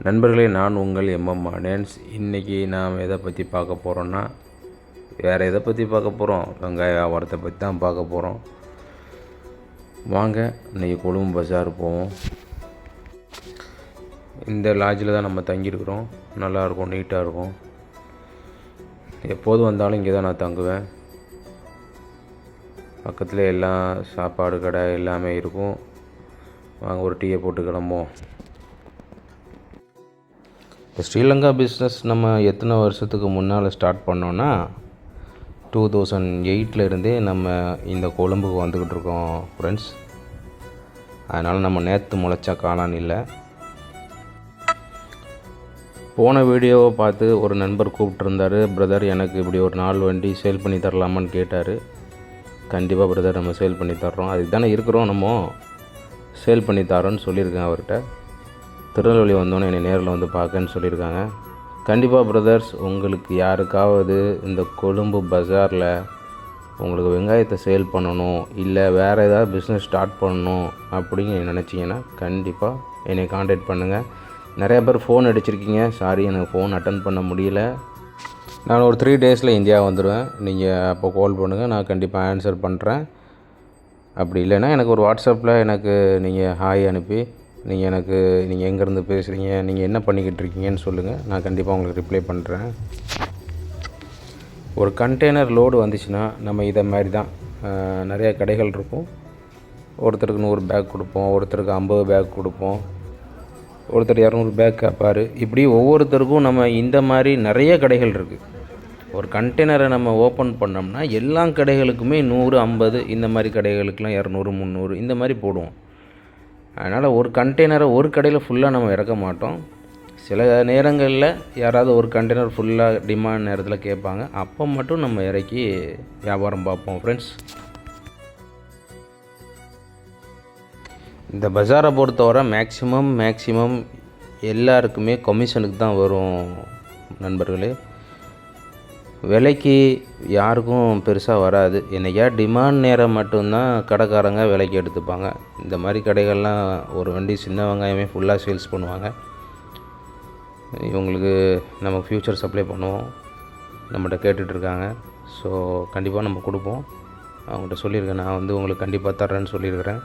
நண்பர்களே, நான் உங்கள் எம்எம் டான்ஸ். இன்றைக்கி நாம் எதை பற்றி பார்க்க போகிறோன்னா, வேறு எதை பற்றி பார்க்க போகிறோம், வெங்காய வியாபாரத்தை பற்றி தான் பார்க்க போகிறோம். வாங்க இன்றைக்கி கொழும்பு பஜார் போவோம். இந்த லாட்ஜில் தான் நம்ம தங்கியிருக்கிறோம். நல்லாயிருக்கும், நீட்டாக இருக்கும். எப்போது வந்தாலும் இங்கே தான் நான் தங்குவேன். பக்கத்தில் எல்லாம் சாப்பாடு கடை எல்லாமே இருக்கும். வாங்க ஒரு டீயை போட்டு கிளம்புவோம். இப்போ ஸ்ரீலங்கா பிஸ்னஸ் நம்ம எத்தனை வருஷத்துக்கு முன்னால் ஸ்டார்ட் பண்ணோன்னா 2008 இருந்தே நம்ம இந்த கொழும்புக்கு வந்துக்கிட்டு இருக்கோம் ஃப்ரெண்ட்ஸ். அதனால் நம்ம நேற்று முளைச்ச காளான் இல்லை. போன வீடியோவை பார்த்து ஒரு நண்பர் கூப்பிட்ருந்தார். பிரதர், எனக்கு இப்படி ஒரு 4 வண்டி சேல் பண்ணி தரலாமான்னு கேட்டார். கண்டிப்பாக பிரதர், நம்ம சேல் பண்ணி தர்றோம். அதுக்கு தானே இருக்கிறோம், நம்ம சேல் பண்ணி தரோன்னு சொல்லியிருக்கேன் அவர்கிட்ட. திருநெல்வேலி வந்தோன்னே என்னை நேரில் வந்து பார்க்கன்னு சொல்லியிருக்காங்க. கண்டிப்பாக பிரதர்ஸ், உங்களுக்கு யாருக்காவது இந்த கொழும்பு பஜாரில் உங்களுக்கு வெங்காயத்தை சேல் பண்ணணும், இல்லை வேறு ஏதாவது பிஸ்னஸ் ஸ்டார்ட் பண்ணணும் அப்படின்னு நினச்சிங்கன்னா கண்டிப்பாக என்னை காண்டாக்ட் பண்ணுங்கள். நிறையா பேர் ஃபோன் அடிச்சிருக்கீங்க. சாரி, எனக்கு ஃபோன் அட்டன் பண்ண முடியல. நான் ஒரு 3 டேஸில் இந்தியா வந்துடுவேன். நீங்கள் அப்போ கால் பண்ணுங்கள், நான் கண்டிப்பாக ஆன்சர் பண்ணுறேன். அப்படி இல்லைன்னா எனக்கு ஒரு வாட்ஸ்அப்பில் எனக்கு நீங்கள் ஹாய் அனுப்பி நீங்கள் எங்கேருந்து பேசுகிறீங்க, நீங்கள் என்ன பண்ணிக்கிட்டு இருக்கீங்கன்னு சொல்லுங்கள். நான் கண்டிப்பாக உங்களுக்கு ரிப்ளை பண்ணுறேன். ஒரு கண்டெய்னர் லோடு வந்துச்சுன்னா நம்ம இதை மாதிரி தான் நிறையா கடைகள் இருக்கும். ஒருத்தருக்கு 100 பேக் கொடுப்போம், ஒருத்தருக்கு 50 பேக் கொடுப்போம், ஒருத்தர் 200 பேக் கேட்பார். இப்படி ஒவ்வொருத்தருக்கும் நம்ம இந்த மாதிரி நிறைய கடைகள் இருக்குது. ஒரு கண்டெய்னரை நம்ம ஓப்பன் பண்ணோம்னா எல்லா கடைகளுக்குமே 100, 50 இந்த மாதிரி கடைகளுக்கெலாம் 200, 300 இந்த மாதிரி போடுவோம். அதனால் ஒரு கண்டெய்னரை ஒரு கடையில் ஃபுல்லாக நம்ம இறக்க மாட்டோம். சில நேரங்களில் யாராவது ஒரு கண்டெய்னர் ஃபுல்லாக டிமாண்ட் நேரத்தில் கேட்பாங்க. அப்போ மட்டும் நம்ம இறக்கி வியாபாரம் பார்ப்போம் ஃப்ரெண்ட்ஸ். இந்த பஜாரை பொறுத்தவரை மேக்ஸிமம் எல்லாருக்குமே கமிஷனுக்கு தான் வரும் நண்பர்களே. விலைக்கு யாருக்கும் பெருசாக வராது. என்னைக்கா டிமாண்ட் நேரம் மட்டும்தான் கடைக்காரங்க விலைக்கு எடுத்துப்பாங்க. இந்த மாதிரி கடைகள்லாம் ஒரு வண்டி சின்ன வெங்காயமே ஃபுல்லாக சேல்ஸ் பண்ணுவாங்க. இவங்களுக்கு நம்ம ஃப்யூச்சர் சப்ளை பண்ணுவோம், நம்மகிட்ட கேட்டுட்ருக்காங்க. ஸோ கண்டிப்பாக நம்ம கொடுப்போம். அவங்கள்ட்ட சொல்லியிருக்கேன், நான் உங்களுக்கு கண்டிப்பாக தர்றேன்னு சொல்லியிருக்கிறேன்.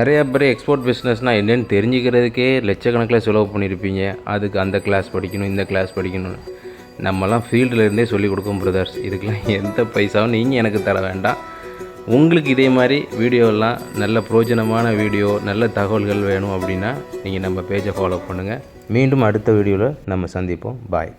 நிறையா பேர் எக்ஸ்போர்ட் பிஸ்னஸ்னால் என்னென்னு தெரிஞ்சுக்கிறதுக்கே லட்சக்கணக்கில் செலவு பண்ணியிருப்பீங்க. அதுக்கு அந்த கிளாஸ் படிக்கணும், இந்த கிளாஸ் படிக்கணும். நம்மலாம் ஃபீல்டில் இருந்தே சொல்லிக் கொடுக்கும் பிரதர்ஸ். இதுக்கெலாம் எந்த பைசாவும் நீங்கள் எனக்கு தர வேண்டாம். உங்களுக்கு இதே மாதிரி வீடியோலாம் நல்ல பிரோஜனமான வீடியோ, நல்ல தகவல்கள் வேணும் அப்படின்னா நீங்கள் நம்ம பேஜை ஃபாலோ பண்ணுங்கள். மீண்டும் அடுத்த வீடியோவில் நம்ம சந்திப்போம். பாய்.